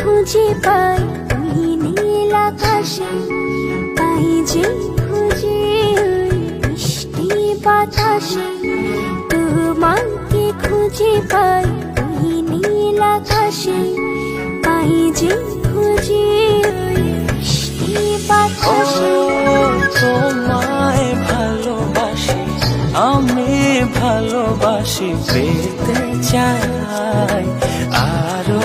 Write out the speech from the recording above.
খুঁজে পাই ওই নীল আকাশে, পাই যে খুঁজে ওই মিষ্টি বাতাসে। তোমাকে খুঁজে পাই ওই নীল আকাশে, পাই যে খুঁজে ওই মিষ্টি বাতাসে। তোমায় ভালোবাসি, আমি ভালোবাসি, পেতে চাই আরো